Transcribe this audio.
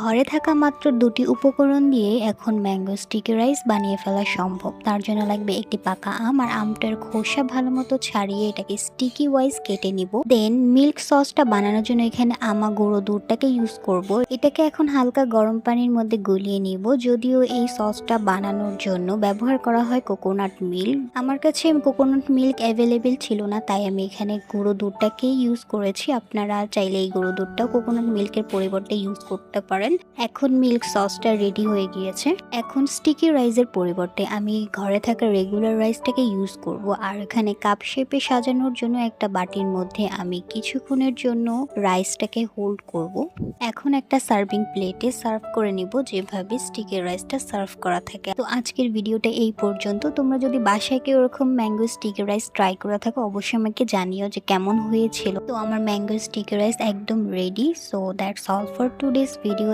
ঘরে থাকা মাত্র দুটি উপকরণ দিয়ে এখন ম্যাঙ্গো স্টিকি রাইস বানিয়ে ফেলা সম্ভব। তার জন্য লাগবে একটি পাকা আম আর আমটার খোসা ভালো মতো ছাড়িয়ে এটাকে স্টিকি ওয়াইজ কেটে নিব। দেন মিল্ক সসটা বানানোর জন্য এখানে গুঁড়ো দুধটাকে ইউজ করব। এটাকে এখন হালকা গরম পানির মধ্যে গুলিয়ে নিব। যদিও এই সসটা বানানোর জন্য ব্যবহার করা হয় কোকোনাট মিল্ক, আমার কাছে কোকোনাট মিল্ক অ্যাভেলেবেল ছিল না, তাই আমি এখানে গুঁড়ো দুধটাকে ইউজ করেছি। আপনারা চাইলে এই গুঁড়ো দুধটাও কোকোনাট মিল্কের পরিবর্তে ইউজ করতে পারেন। এখন মিল্ক সসটা রেডি হয়ে গিয়েছে। এখন স্টিকি রাইসের পরিবর্তে আমি ঘরে থাকা রেগুলার রাইসটাকে ইউজ করব। আর এখানে কাপ শেপে সাজানোর জন্য একটা বাটির মধ্যে আমি কিছুক্ষণের জন্য রাইসটাকে হোল্ড করব। এখন একটা সার্ভিং প্লেটে সার্ভ করে নিব, যেভাবে স্টিকি রাইসটা সার্ভ করা থাকে। তো আজকের ভিডিওটা এই পর্যন্ত। তোমরা যদি বাসায় কেউ এরকম ম্যাঙ্গো স্টিকি রাইস ট্রাই করে থাকো, অবশ্যই আমাকে জানিও যে কেমন হয়েছিল। তো আমার ম্যাঙ্গো স্টিকি রাইস একদম ready. So that's all for today's video.